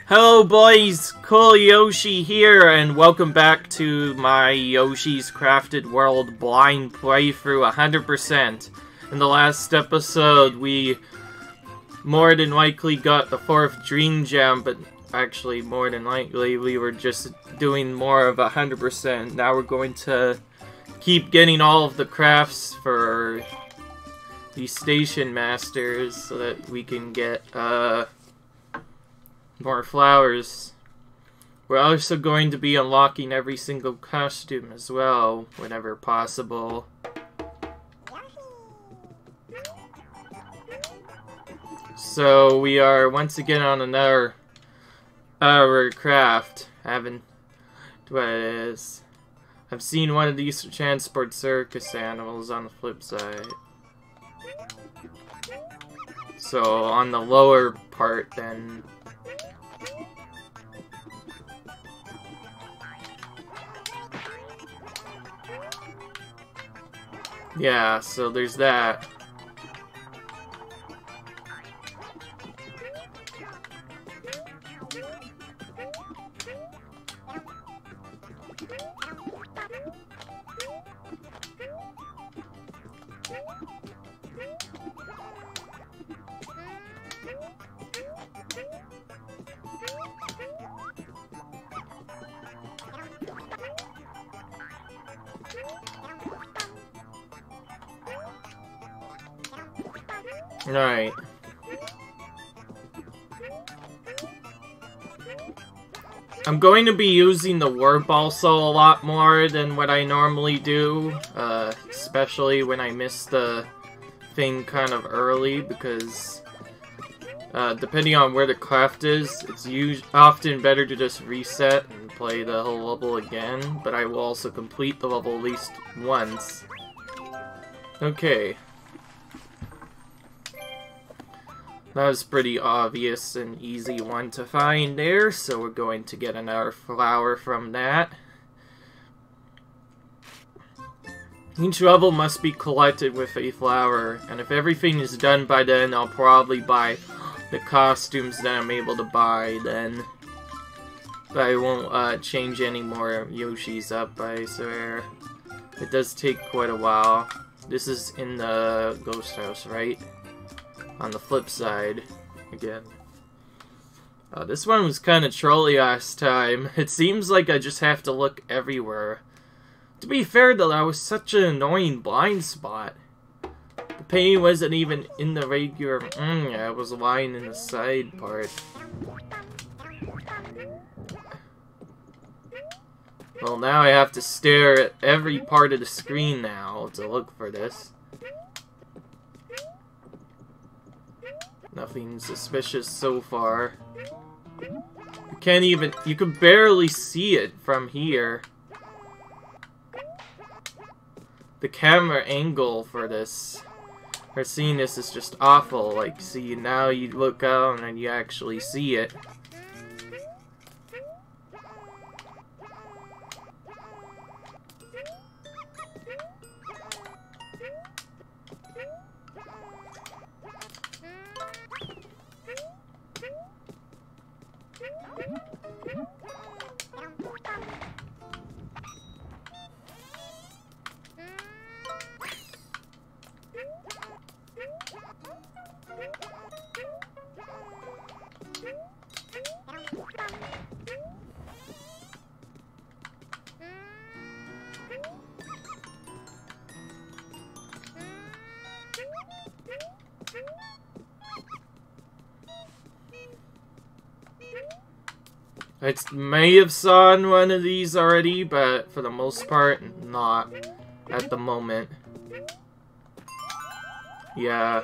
Hello boys, Cool Yoshi here, and welcome back to my Yoshi's Crafted World blind playthrough 100%. In the last episode, we more than likely got the 4th Dream Gem, but actually more than likely we were just doing more of 100%. Now we're going to keep getting all of the crafts for the Station Masters so that we can get, more flowers. We're also going to be unlocking every single costume as well, whenever possible. So we are once again on another craft. What it is. I've seen one of these transport circus animals on the flip side. So on the lower part then. Yeah, so there's that. Alright. I'm going to be using the warp also a lot more than what I normally do, especially when I miss the thing kind of early, because depending on where the craft is, it's often better to just reset and play the whole level again, but I will also complete the level at least once. Okay. That was pretty obvious and easy one to find there, so we're going to get another flower from that. Each level must be collected with a flower, and if everything is done by then, I'll probably buy the costumes that I'm able to buy then. But I won't change any more Yoshis up, I swear. It does take quite a while. This is in the ghost house, right? On the flip side, again. This one was kind of trolly last time. It seems like I just have to look everywhere. To be fair though, that was such an annoying blind spot. The painting wasn't even in the regular... yeah, it was lying in the side part. Well, now I have to stare at every part of the screen now to look for this. Nothing suspicious so far. You can barely see it from here. The camera angle for this, for seeing this, is just awful. Like, see, now you look out and you actually see it. I may have saw one of these already, but for the most part, not at the moment. Yeah.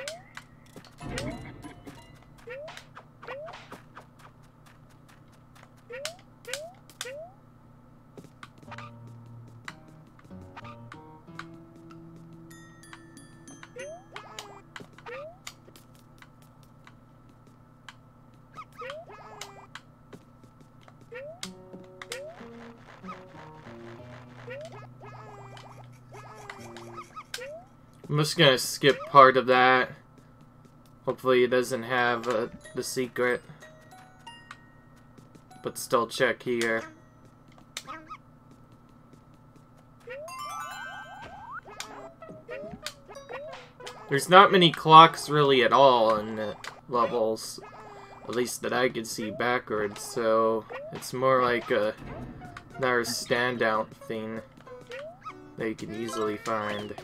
I'm just gonna skip part of that. Hopefully it doesn't have the secret. but still check here. There's not many clocks really at all in the levels, at least that I could see backwards, so it's more like another standout thing that you can easily find.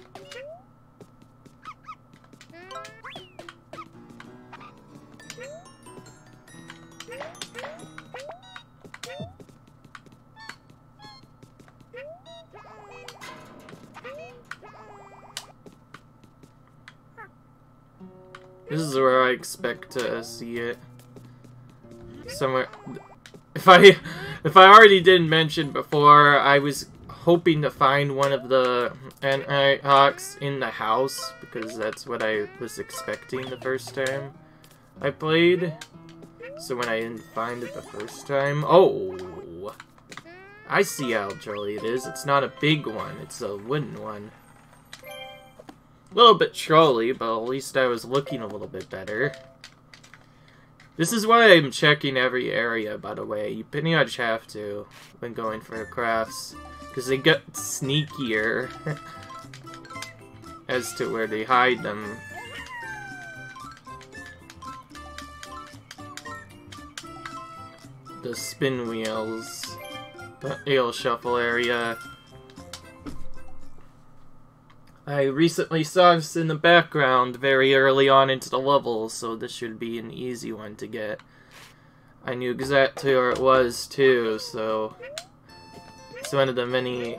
This is where I expect to see it. Somewhere. If I already didn't mention before, I was hoping to find one of the Hawks in the house, because that's what I was expecting the first time I played. So when I didn't find it the first time... Oh! I see how jolly it is. It's not a big one, it's a wooden one. A little bit trolly, but at least I was looking a little bit better. This is why I'm checking every area, by the way. You pretty much have to when going for crafts, because they get sneakier as to where they hide them. The spin wheels, the ale shuffle area. I recently saw this in the background very early on into the level, so this should be an easy one to get. I knew exactly where it was too, so it's one of the many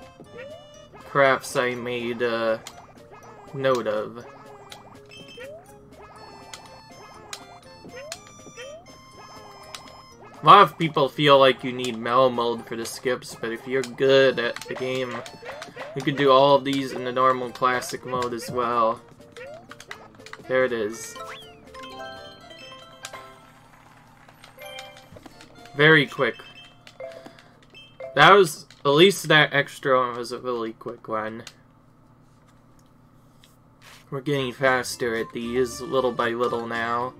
crafts I made note of. A lot of people feel like you need Mellow Mode for the skips, but if you're good at the game, you can do all of these in the normal classic mode as well. There it is. Very quick. That was, at least that extra one was a really quick one. We're getting faster at these, little by little now.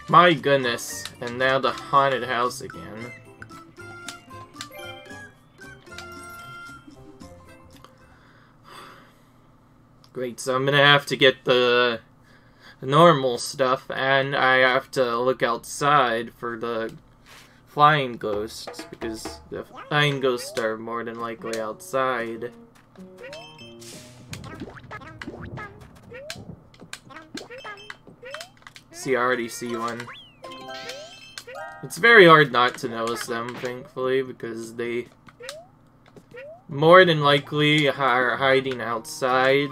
My goodness, and now the haunted house again. Great, so I'm gonna have to get the normal stuff, and I have to look outside for the flying ghosts, because the flying ghosts are more than likely outside. See, I already see one. It's very hard not to notice them, thankfully, because they more than likely are hiding outside.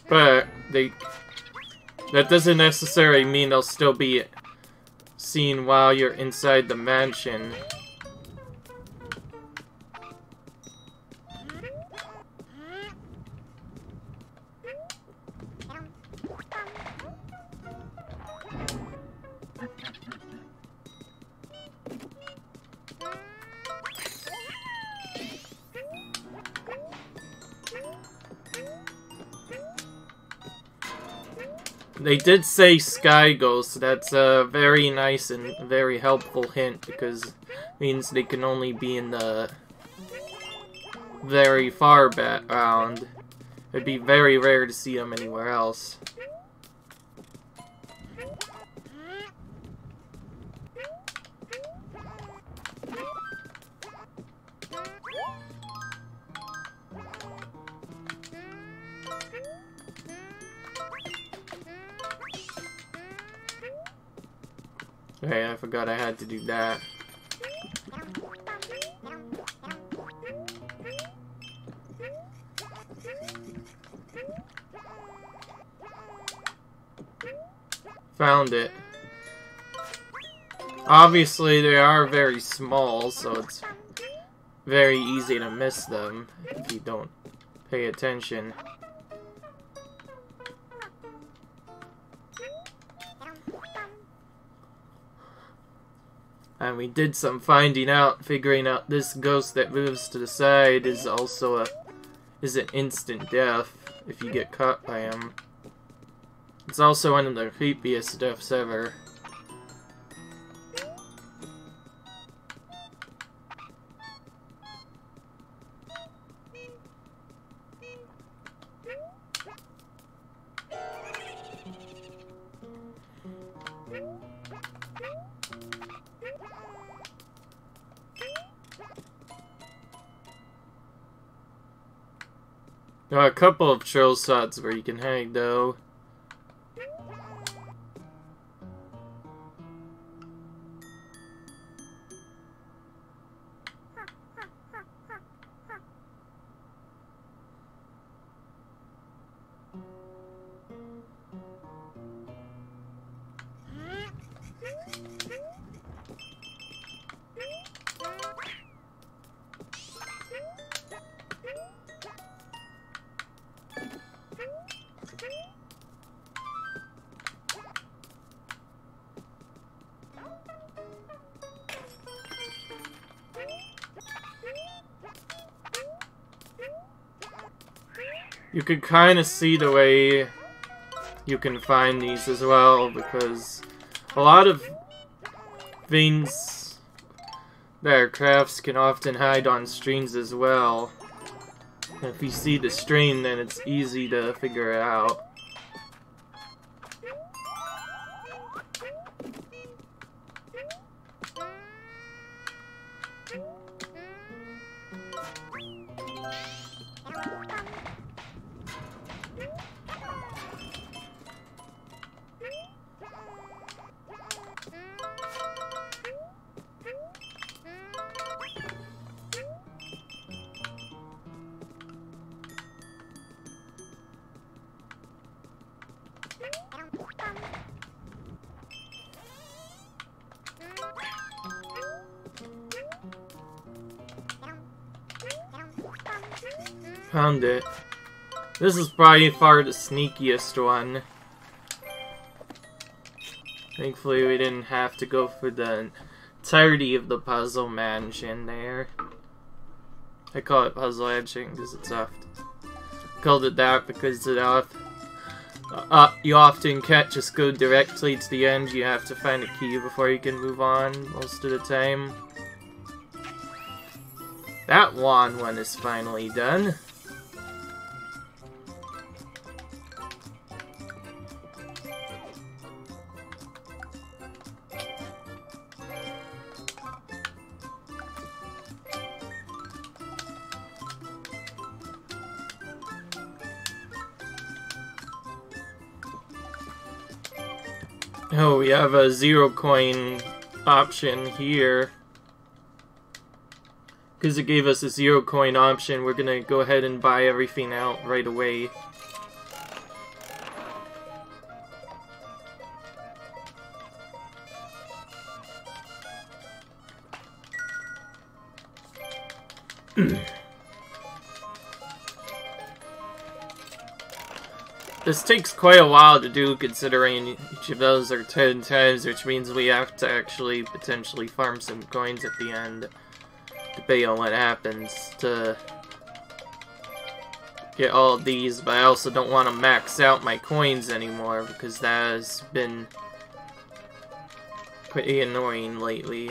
But that doesn't necessarily mean they'll still be seen while you're inside the mansion. They did say Sky Ghost. That's a very nice and very helpful hint, because it means they can only be in the very far background. It'd be very rare to see them anywhere else. Okay, I forgot I had to do that. Found it. Obviously, they are very small, so it's very easy to miss them if you don't pay attention. And we did some finding out, figuring out this ghost that moves to the side is also an instant death if you get caught by him. It's also one of the creepiest deaths ever. There are a couple of troll spots where you can hide, though. You can kind of see the way you can find these as well, because a lot of things that are crafts can often hide on strings as well. And if you see the string, then it's easy to figure it out. Found it. This is probably far the sneakiest one. Thankfully we didn't have to go for the entirety of the puzzle mansion there. I call it puzzle mansion because it's soft. Called it that because you often can't just go directly to the end. You have to find a key before you can move on most of the time. That wand one is finally done. Oh, we have a 0 coin option here. Because it gave us a 0 coin option, we're gonna go ahead and buy everything out right away. This takes quite a while to do, considering each of those are 10 times, which means we have to actually potentially farm some coins at the end, depending on what happens, to get all of these. But I also don't want to max out my coins anymore, because that has been pretty annoying lately.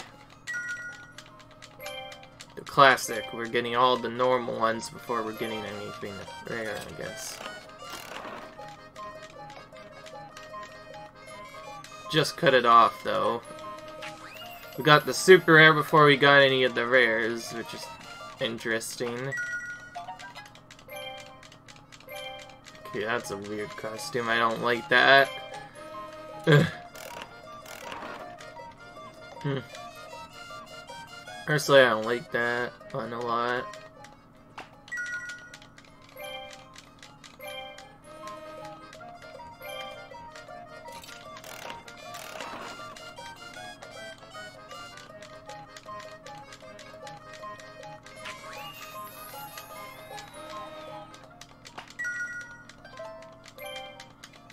The classic, we're getting all the normal ones before we're getting anything rare, I guess. Just cut it off, though. We got the super rare before we got any of the rares, which is interesting. Okay, that's a weird costume. I don't like that. Personally, I don't like that one a lot.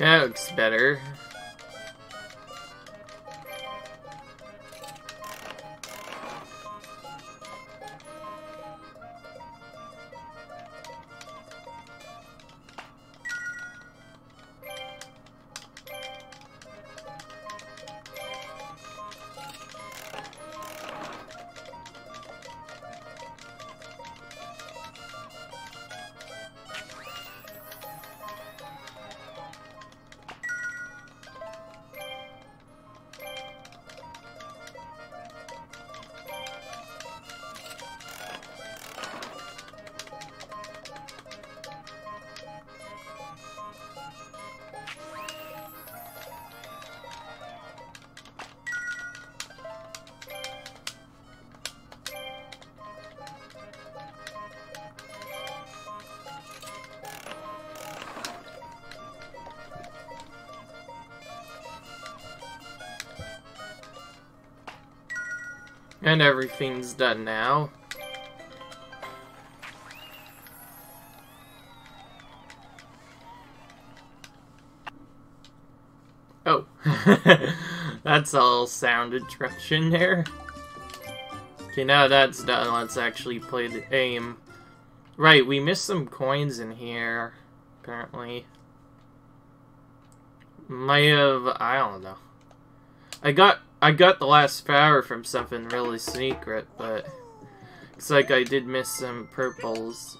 That looks better. And everything's done now. Oh. That's all sound interaction there. Okay, now that's done, let's actually play the game. Right, we missed some coins in here, apparently. Might have, I don't know. I got the last flower from something really secret, but looks like I did miss some purples.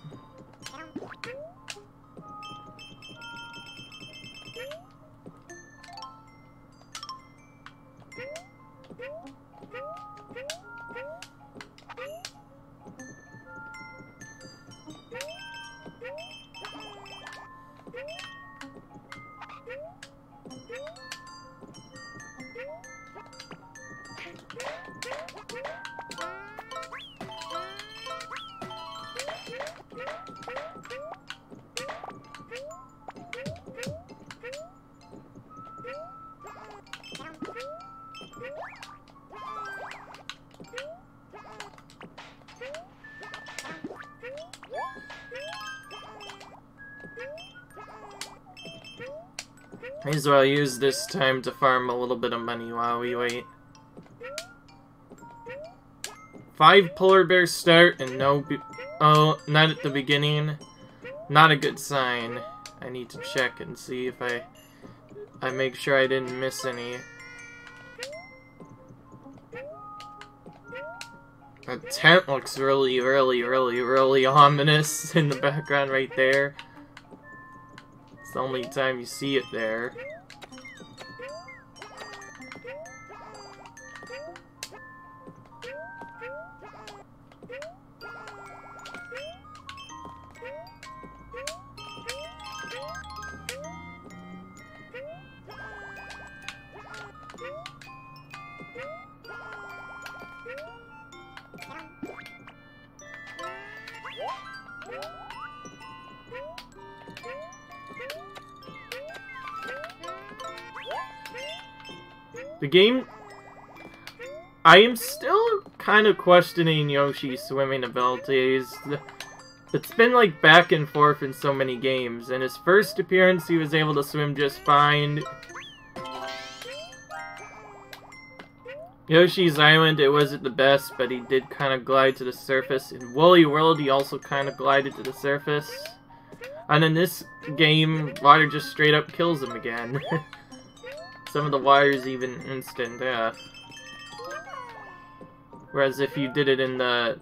May as well use this time to farm a little bit of money while we wait. 5 polar bears start and no oh, not at the beginning. Not a good sign. I need to check and see if I make sure I didn't miss any. The tent looks really ominous in the background right there. It's the only time you see it there. The game... I am still kind of questioning Yoshi's swimming abilities. It's been like back and forth in so many games. In his first appearance, he was able to swim just fine. Yoshi's Island, it wasn't the best, but he did kind of glide to the surface. In Woolly World, he also kind of glided to the surface. And in this game, water just straight up kills him again. Some of the water's even instant death. Whereas if you did it in the...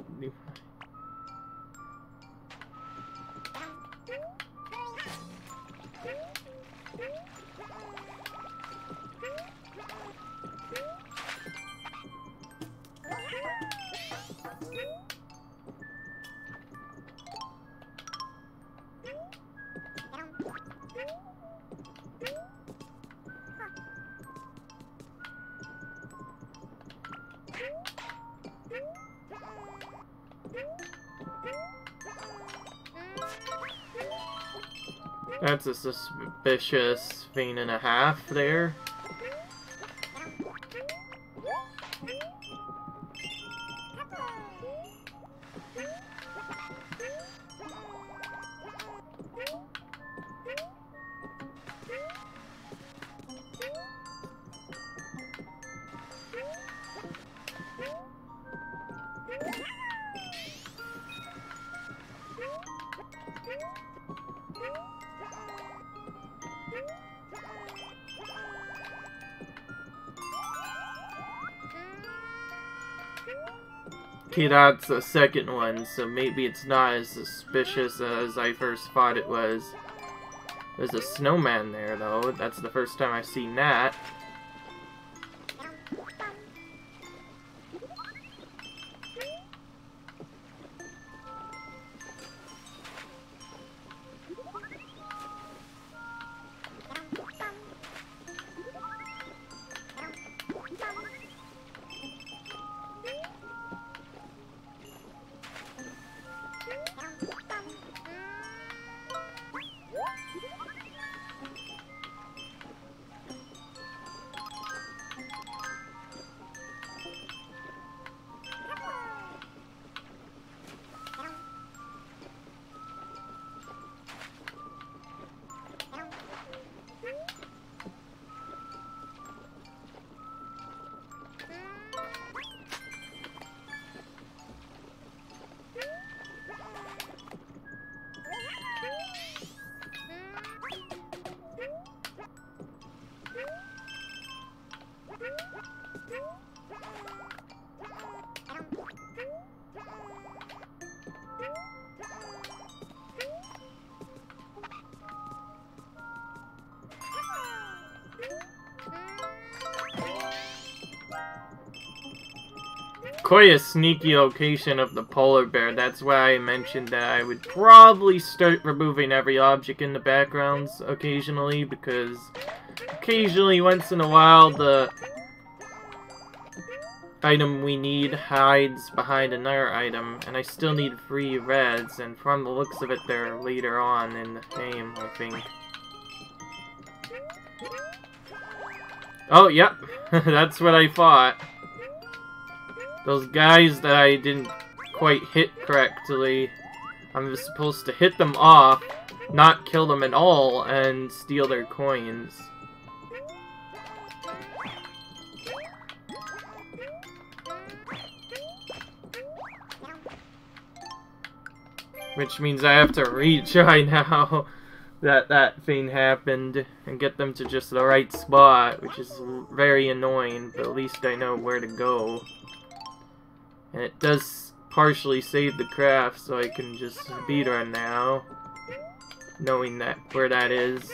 That's a suspicious vein and a half there. Okay, that's the second one, so maybe it's not as suspicious as I first thought it was. There's a snowman there, though. That's the first time I've seen that. Quite a sneaky location of the polar bear. That's why I mentioned that I would probably start removing every object in the backgrounds occasionally, because occasionally, once in a while, the item we need hides behind another item, and I still need 3 reds, and from the looks of it, they're later on in the game, I think. Oh, yep. That's what I thought. Those guys that I didn't quite hit correctly, I'm supposed to hit them off, not kill them at all, and steal their coins. Which means I have to retry now that thing happened and get them to just the right spot, which is very annoying, but at least I know where to go. And it does partially save the craft, so I can just speedrun now, knowing that where that is.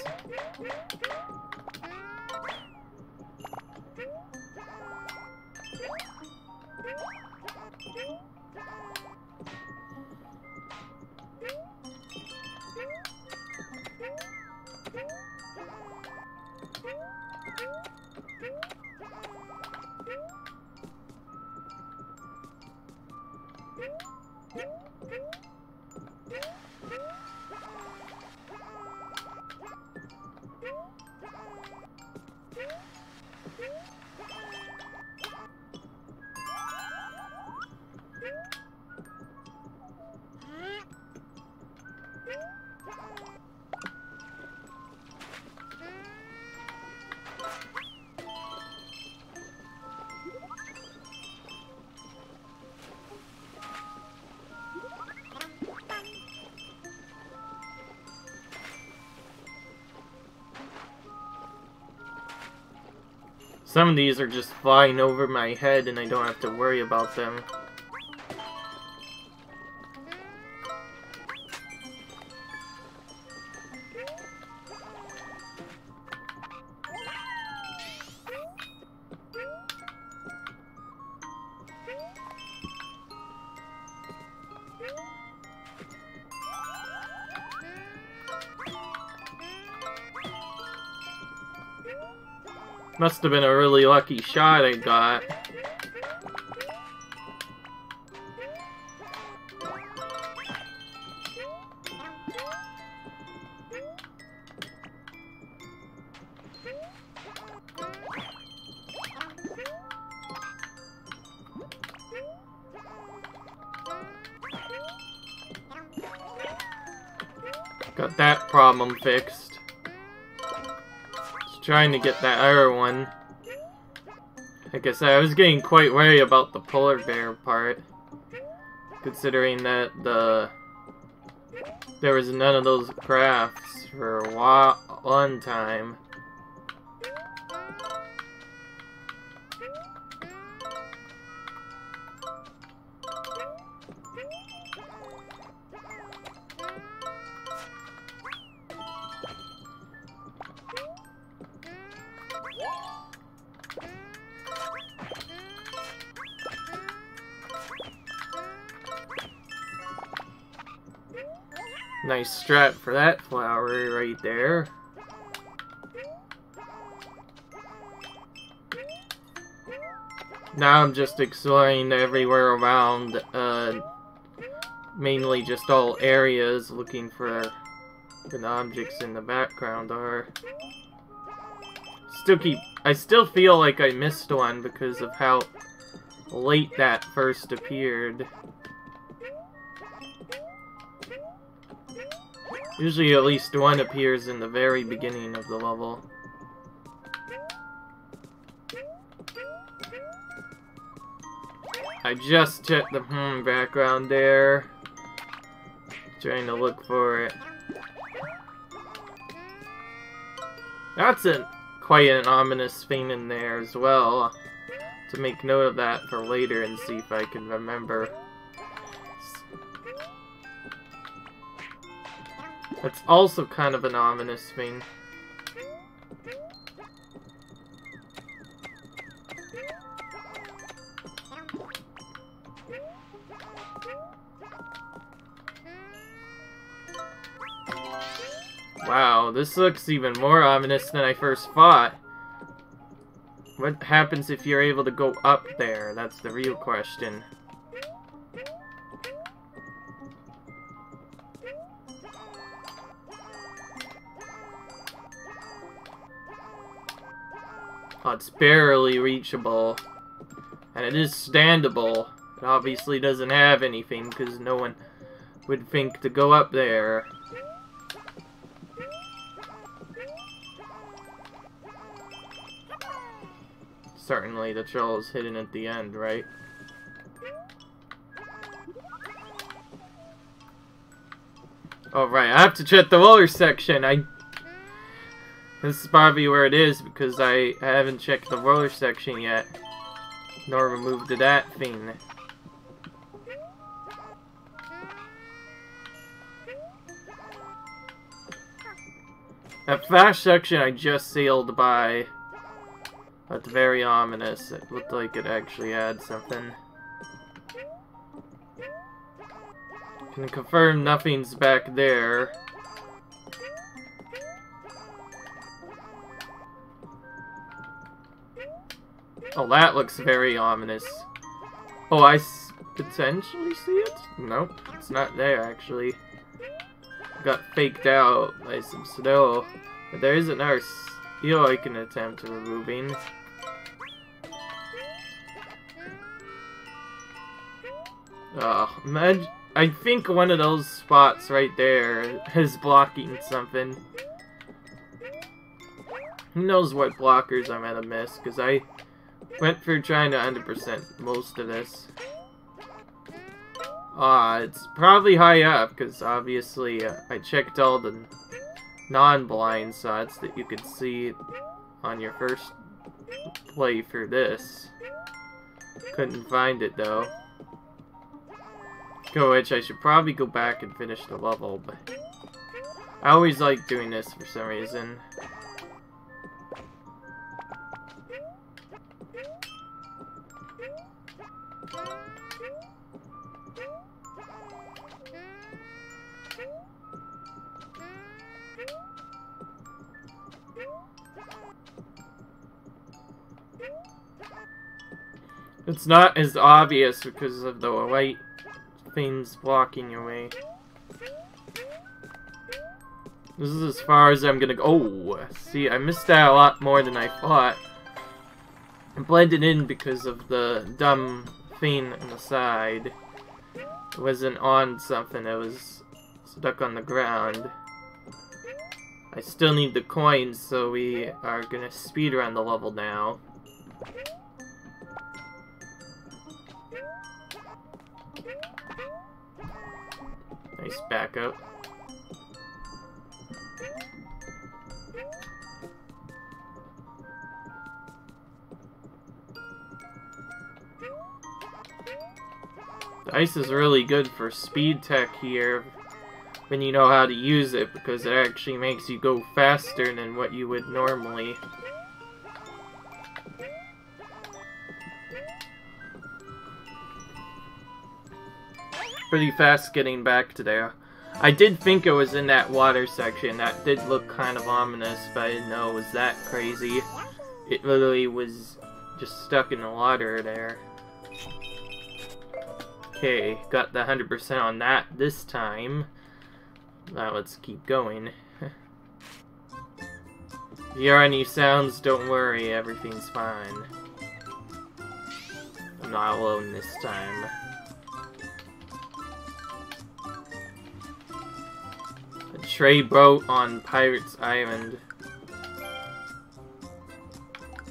Some of these are just flying over my head and I don't have to worry about them. Must have been a really lucky shot I got. Got that problem fixed. Trying to get that other one. Like I said, I was getting quite worried about the polar bear part. Considering that there was none of those crafts for a while, one time. Nice strat for that flower right there. Now I'm just exploring everywhere around, mainly just all areas, looking for the objects in the background are. I still feel like I missed one because of how late that first appeared. Usually at least one appears in the very beginning of the level. I just checked the background there. Trying to look for it. That's quite an ominous thing in there as well. To make note of that for later and see if I can remember. That's also kind of an ominous thing. Wow, this looks even more ominous than I first thought. What happens if you're able to go up there? That's the real question. Oh, it's barely reachable. And it is standable. It obviously doesn't have anything because no one would think to go up there. Certainly the troll is hidden at the end, right? Oh, right, I have to check the roller section. This is probably where it is because I haven't checked the roller section yet. Nor removed that thing. That flash section I just sailed by. That's very ominous. It looked like it actually had something. Can confirm nothing's back there. Oh, that looks very ominous. Oh, I potentially see it? Nope, it's not there actually. Got faked out by some snow. But there is another seal I can attempt removing. Oh, imagine, I think one of those spots right there is blocking something. Who knows what blockers I'm gonna miss, because I went through trying to 100% most of this. It's probably high up, because obviously I checked all the non-blind spots that you could see on your first play through this. Couldn't find it though. Which I should probably go back and finish the level, but I always like doing this for some reason. It's not as obvious because of the white things blocking your way. This is as far as I'm gonna go. Oh, see, I missed out a lot more than I thought. I blended in because of the dumb thing on the side. It wasn't on something, it was stuck on the ground. I still need the coins, so we are gonna speedrun the level now. Nice backup. The ice is really good for speed tech here when you know how to use it, because it actually makes you go faster than what you would normally. Pretty fast getting back to there. I did think it was in that water section. That did look kind of ominous, but I didn't know it was that crazy. It literally was just stuck in the water there. Okay, got the 100% on that this time. Now let's keep going. If you hear any sounds, don't worry, everything's fine. I'm not alone this time. A trade boat on Pirate's Island.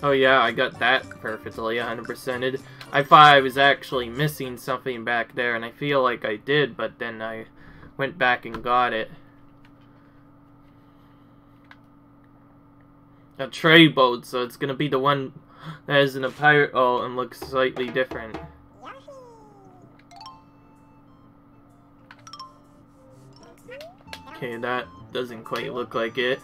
Oh yeah, I got that perfectly, 100%ed. I thought I was actually missing something back there, and I feel like I did, but then I went back and got it. A trade boat, so it's gonna be the one that is in a pirate hull and looks slightly different. Okay, that doesn't quite look like it.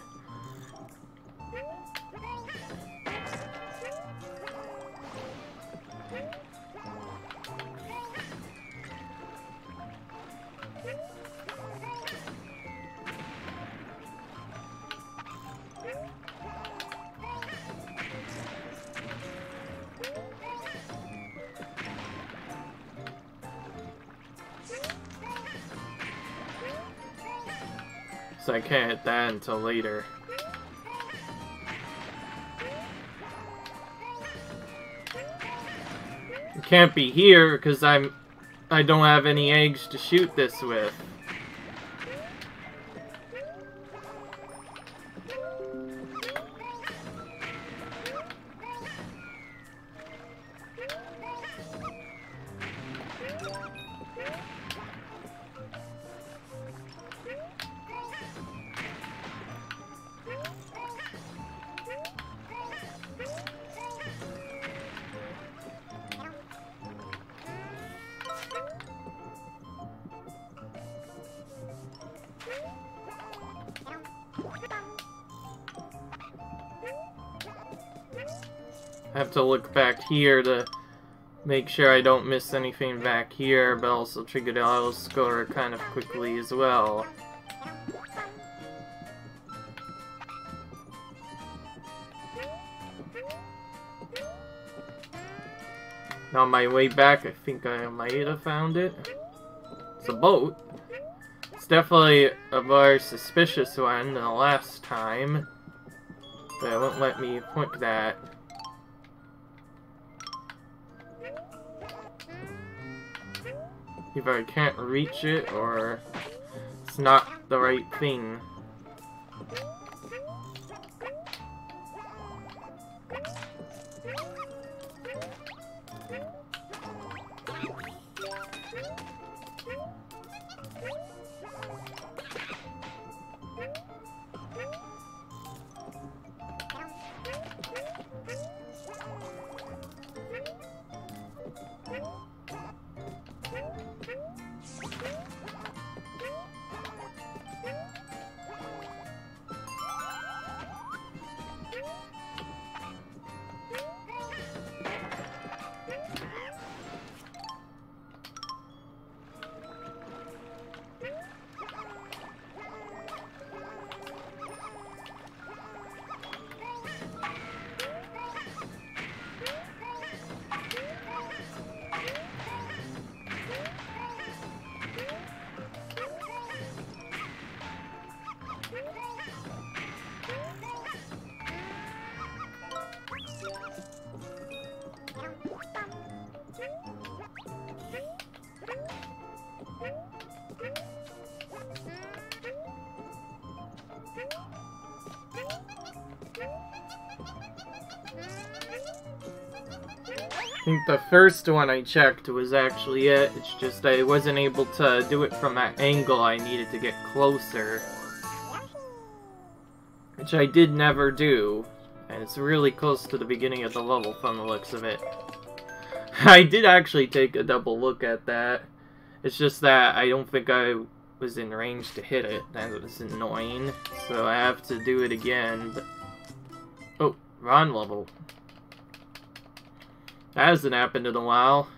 So I can't hit that until later. It can't be here because I don't have any eggs to shoot this with. I have to look back here to make sure I don't miss anything back here, but also trigger the auto scorer kind of quickly as well. On my way back, I think I might have found it. It's a boat. It's definitely a more suspicious one than the last time, but it won't let me point that. Either I can't reach it, or it's not the right thing. I think the first one I checked was actually it. It's just I wasn't able to do it from that angle. I needed to get closer. Which I did never do. And it's really close to the beginning of the level from the looks of it. I did actually take a double look at that. It's just that I don't think I was in range to hit it. That was annoying. So I have to do it again. But... oh, wrong level. That hasn't happened in a while.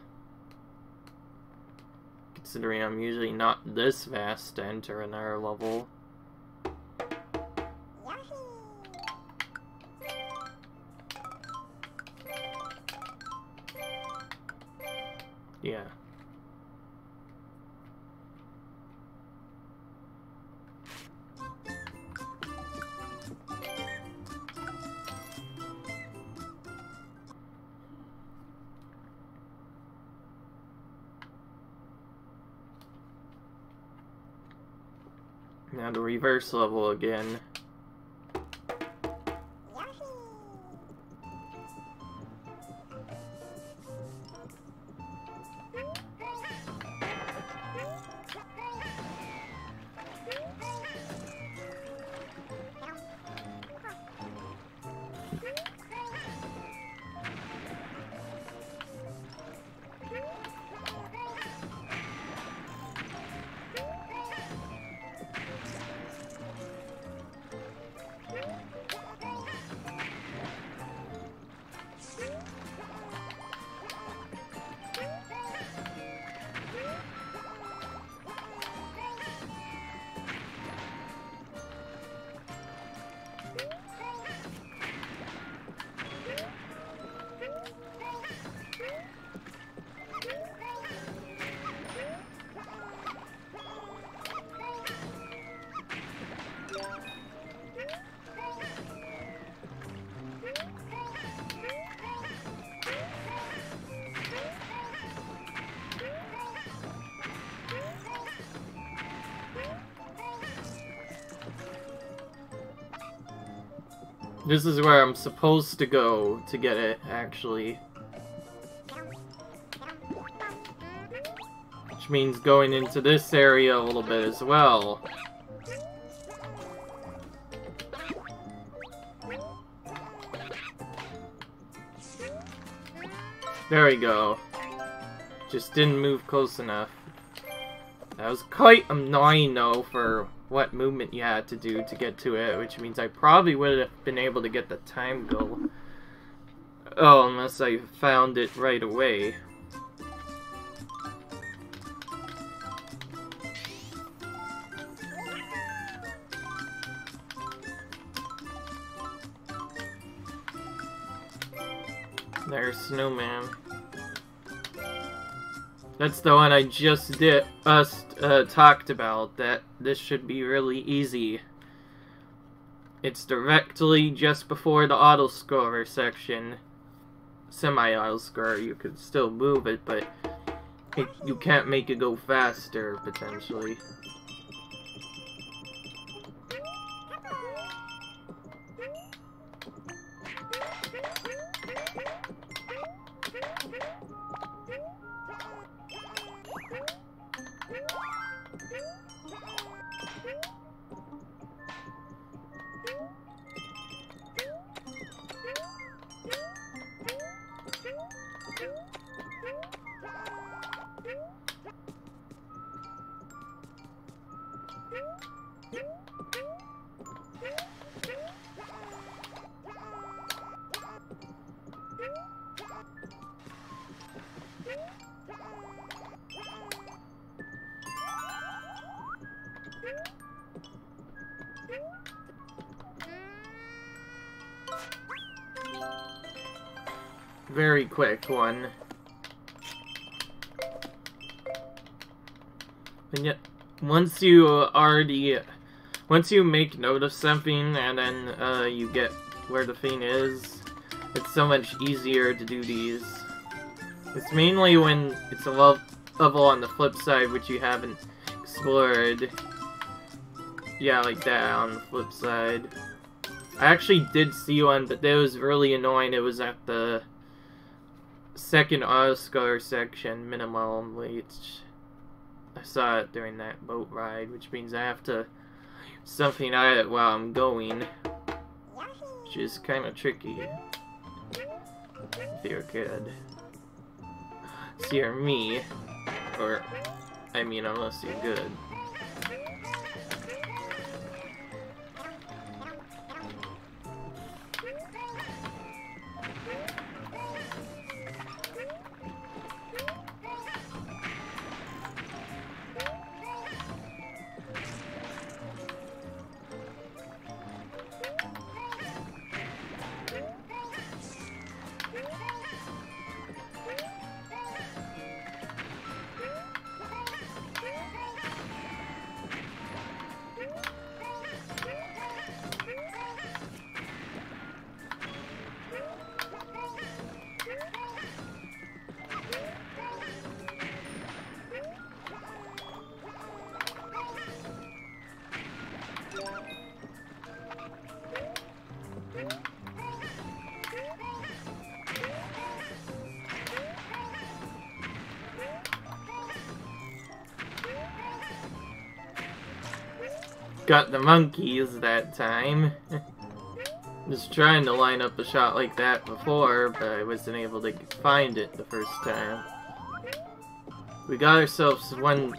Considering I'm usually not this fast to enter another level. Yeah. Now the reverse level again. This is where I'm supposed to go to get it, actually. Which means going into this area a little bit as well. There we go. Just didn't move close enough. That was quite annoying though for what movement you had to do to get to it, which means I probably would have been able to get the time goal. Oh, unless I found it right away. There's Snowman. That's the one I just talked about, that this should be really easy. It's directly just before the auto-scorer section. Semi-auto-scorer, you could still move it, but you can't make it go faster, potentially. Very quick one. And yet, once you make note of something and then you get where the thing is, it's so much easier to do these. It's mainly when it's a level on the flip side which you haven't explored. Yeah, like that on the flip side. I actually did see one, but that was really annoying. It was at the second Oscar section minimum, which I saw it during that boat ride, which means I have to something at it while I'm going, which is kind of tricky. If you're good. See, you're me, or I mean, unless you're good. Got the monkeys that time. Was trying to line up a shot like that before, but I wasn't able to find it the first time. We got ourselves one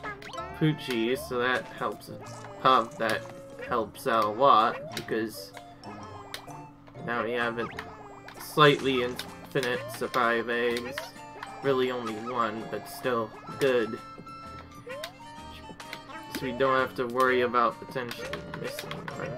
Poochie, so that helps. That helps out a lot, because now we have a slightly infinite supply of eggs. Really only one, but still good. So we don't have to worry about potentially missing one.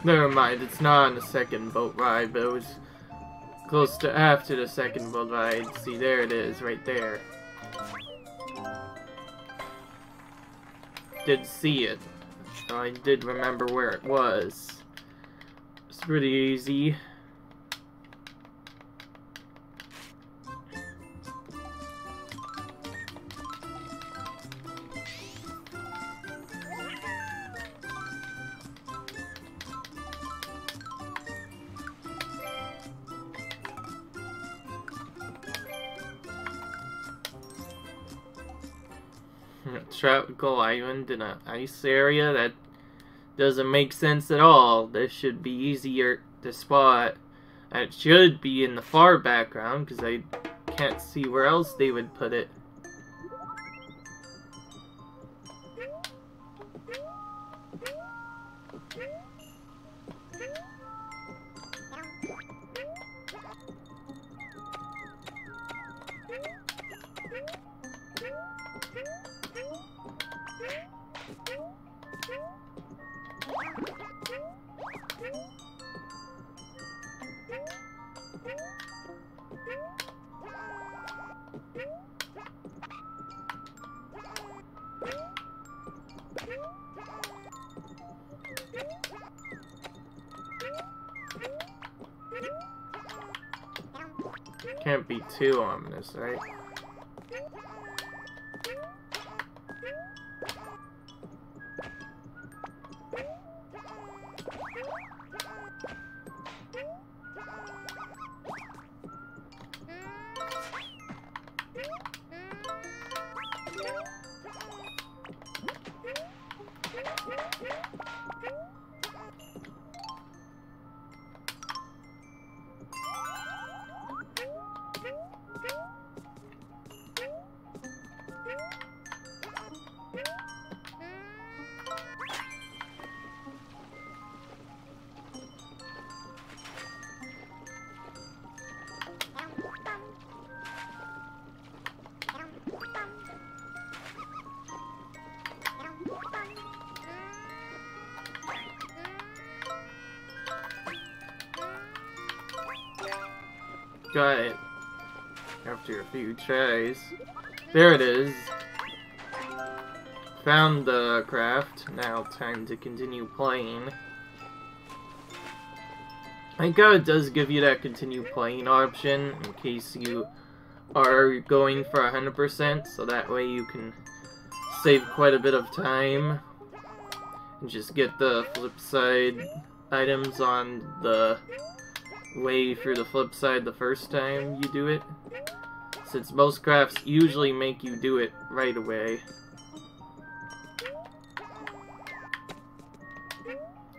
Never mind, it's not on the second boat ride, but it was close to after the second boat ride. See, there it is, right there. Did see it. So I did remember where it was. It's pretty easy. Tropical island in an ice area? That doesn't make sense at all. This should be easier to spot. And it should be in the far background, because I can't see where else they would put it. Can't be too ominous, right? got it. After a few tries. There it is. Found the craft. Now time to continue playing. Thank God it does give you that continue playing option in case you are going for 100%, so that way you can save quite a bit of time and just get the flip side items on the way through the flip side the first time you do it, since most crafts usually make you do it right away.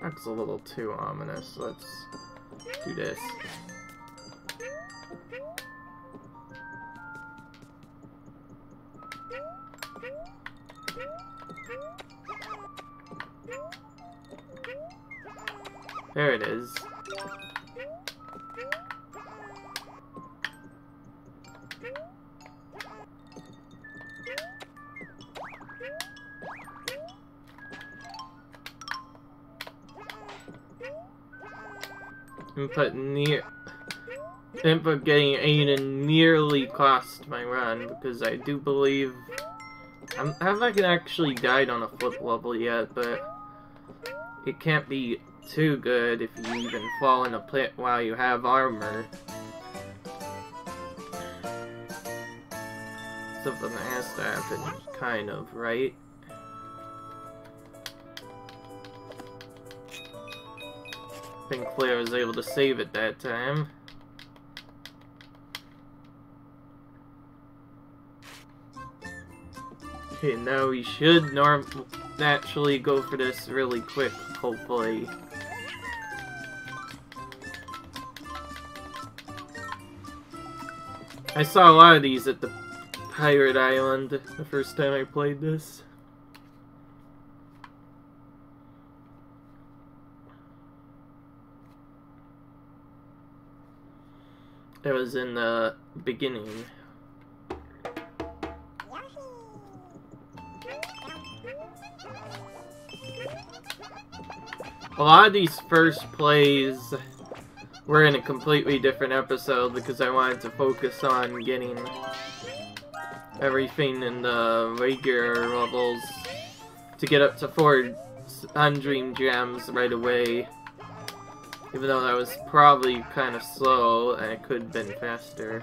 That's a little too ominous. Let's do this. There it is. Input getting Aiden nearly cost my run, because I do believe I haven't actually died on a flip level yet, but it can't be too good if you even fall in a pit while you have armor. Something that has to happen, kind of, right? I think Claire was able to save it that time. Okay, now we should naturally go for this really quick, hopefully. I saw a lot of these at the Pirate Island the first time I played this. It was in the beginning. A lot of these first plays were in a completely different episode because I wanted to focus on getting everything in the regular levels to get up to 4 Undream Gems right away. Even though that was probably kind of slow and it could have been faster.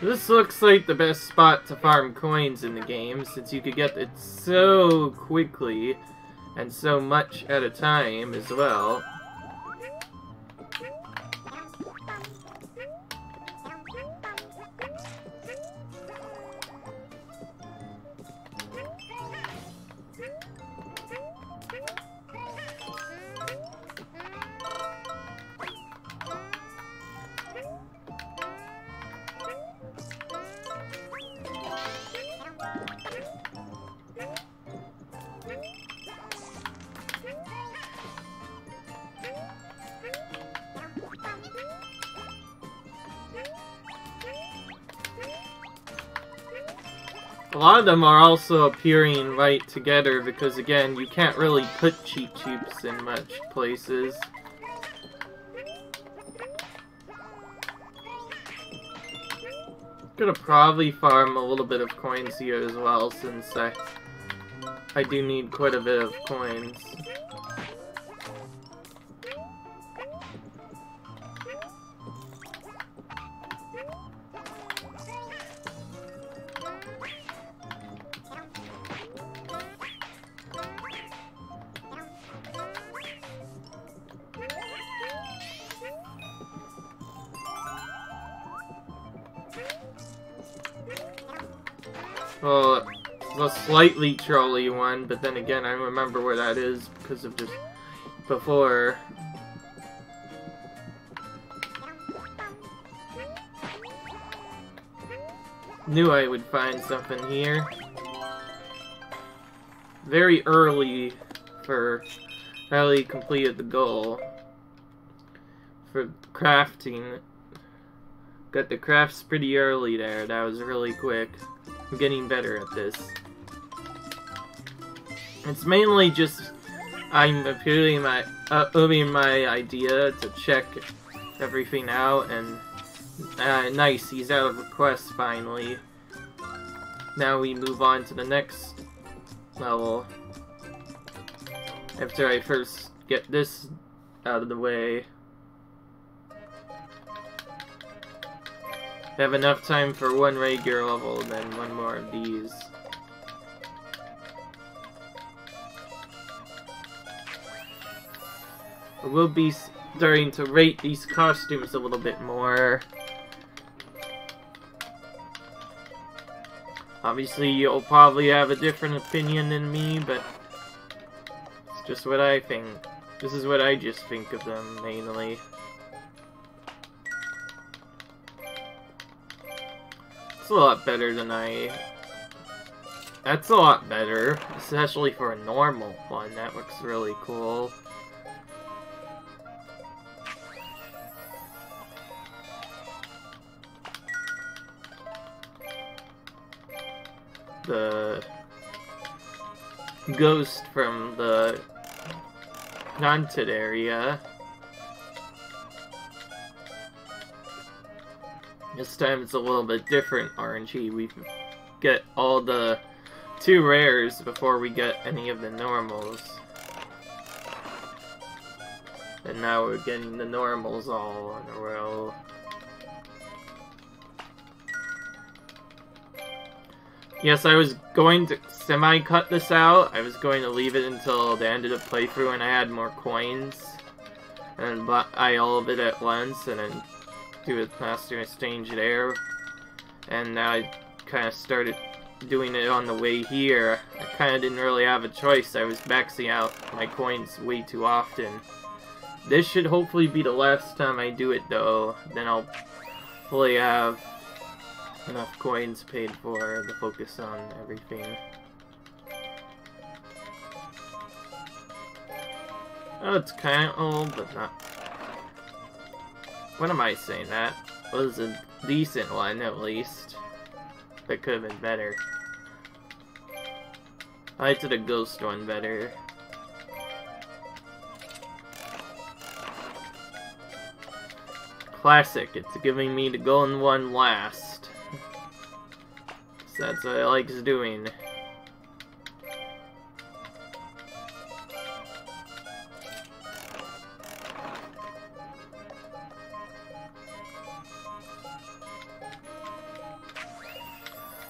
This looks like the best spot to farm coins in the game, since you could get it so quickly and so much at a time as well. A lot of them are also appearing right together because, again, you can't really put cheat sheeps in much places. Gonna probably farm a little bit of coins here as well, since I do need quite a bit of coins. Well, the slightly trolly one, but then again, I remember where that is because of just before. Knew I would find something here. Very early for early completed the goal. For crafting. Got the crafts pretty early there. That was really quick. I'm getting better at this. It's mainly just I'm appealing my my idea to check everything out, and nice, he's out of requests finally. Now we move on to the next level. After I first get this out of the way. Have enough time for one regular level, then one more of these. We'll be starting to rate these costumes a little bit more. Obviously, you'll probably have a different opinion than me, but it's just what I think. This is what I just think of them, mainly. It's a lot better than That's a lot better, especially for a normal one. That looks really cool. The ghost from the haunted area. This time it's a little bit different RNG. We get all the 2 rares before we get any of the normals. And now we're getting the normals all in a row. Yes, I was going to semi-cut this out. I was going to leave it until the end of the playthrough and I had more coins. And buy all of it at once and then do a master exchange there. And now I kind of started doing it on the way here. I kind of didn't really have a choice. I was maxing out my coins way too often. This should hopefully be the last time I do it though. Then I'll hopefully have enough coins paid for to focus on everything. Oh, it's kind of old, but not... What am I saying? That was a decent one, at least. That could have been better. I liked the ghost one better. Classic, it's giving me the golden one last. So that's what I like doing.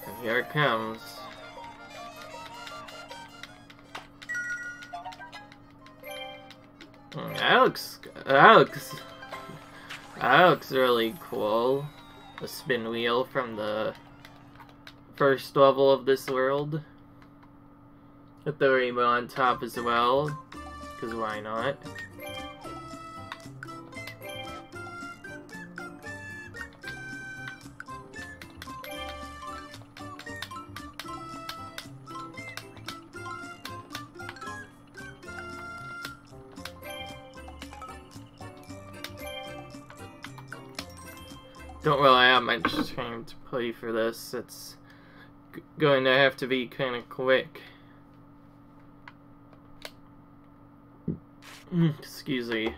And here it comes. That looks really cool. The spin wheel from the first level of this world. With the rainbow on top as well, because why not? Don't really have much time to play for this. It's going to have to be kind of quick. Excuse me.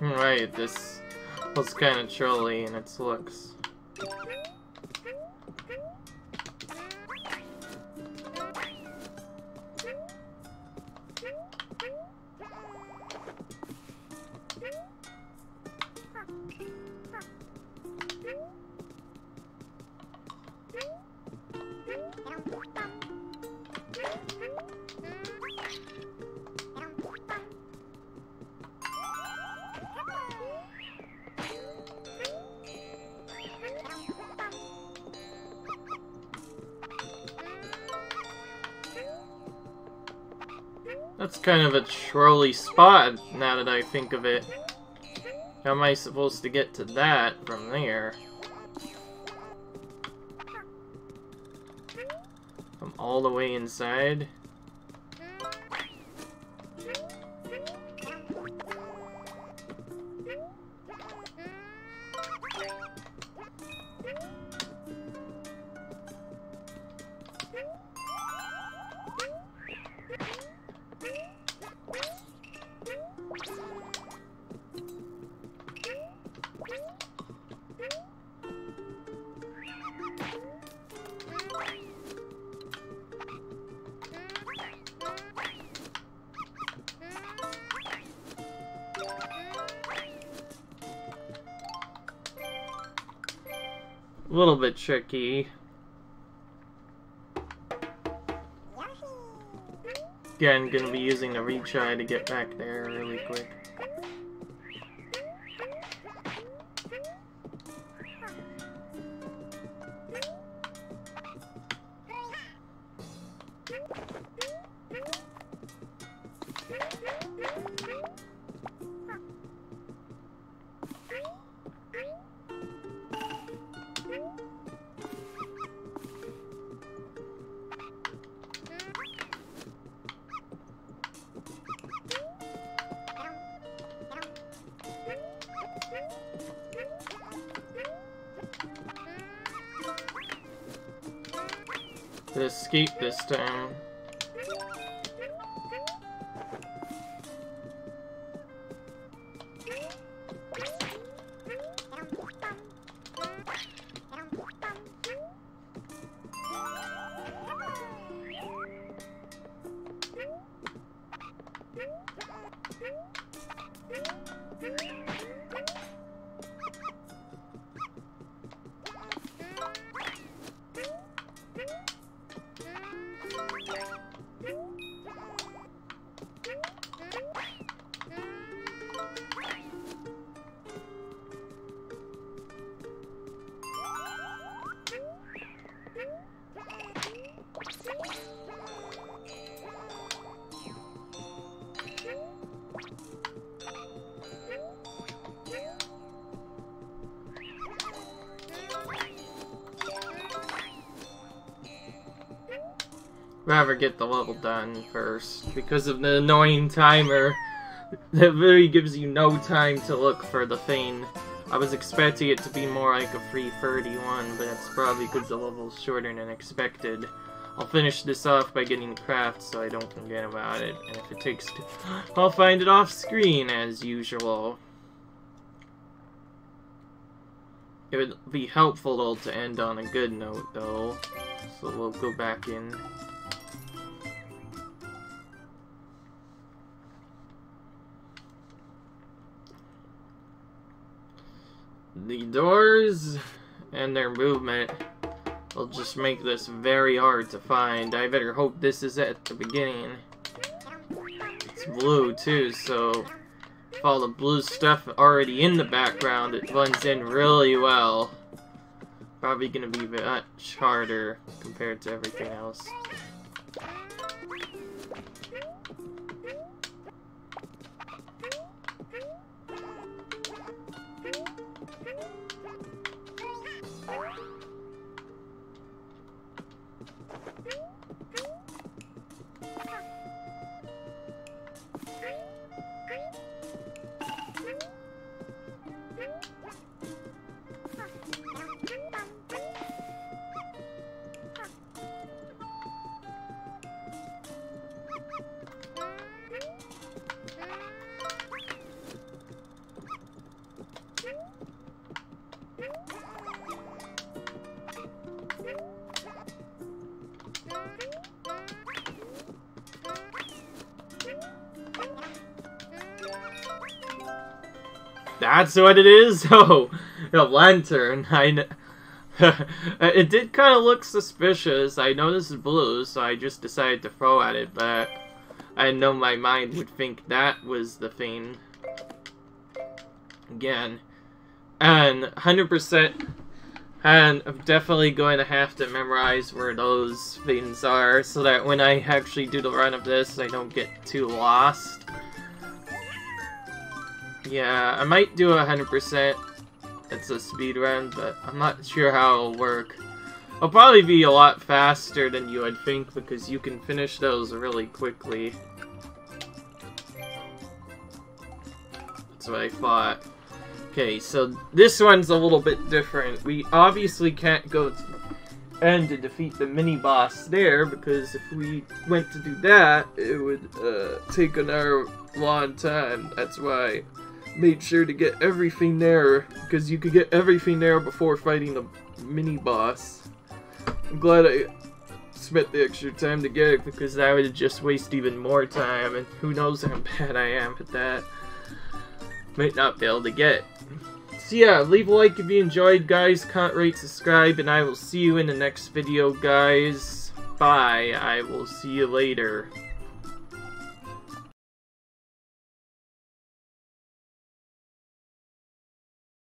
Right, this was kind of trolly in its looks. That's kind of a trolley spot, now that I think of it. How am I supposed to get to that from there? From all the way inside? A little bit tricky. Again, gonna be using the retry to get back there really quick. To escape this time. Rather get the level done first, because of the annoying timer that really gives you no time to look for the thing. I was expecting it to be more like a 3:31, but that's probably because the level's shorter than expected. I'll finish this off by getting the craft so I don't forget about it, and if it takes I'll find it off screen as usual. It would be helpful though to end on a good note though, so we'll go back in. The doors and their movement will just make this very hard to find. I better hope this is at the beginning. It's blue too, so with all the blue stuff already in the background, it blends in really well. Probably gonna be much harder compared to everything else. That's what it is? Oh, a lantern. It did kind of look suspicious. I noticed blue, so I just decided to throw at it, but I know my mind would think that was the thing. Again. And 100%, and I'm definitely going to have to memorize where those things are, so that when I actually do the run of this, I don't get too lost. Yeah, I might do 100%. It's a speed run, but I'm not sure how it'll work. It'll probably be a lot faster than you would think, because you can finish those really quickly. That's what I thought. Okay, so this one's a little bit different. We obviously can't go to the end to defeat the mini-boss there, because if we went to do that, it would take another long time. That's why I made sure to get everything there, because you could get everything there before fighting the mini-boss. I'm glad I spent the extra time to get it, because that would just waste even more time, and who knows how bad I am at that. Might not be able to get it. So yeah, leave a like if you enjoyed, guys. Comment, rate, subscribe, and I will see you in the next video, guys. Bye. I will see you later.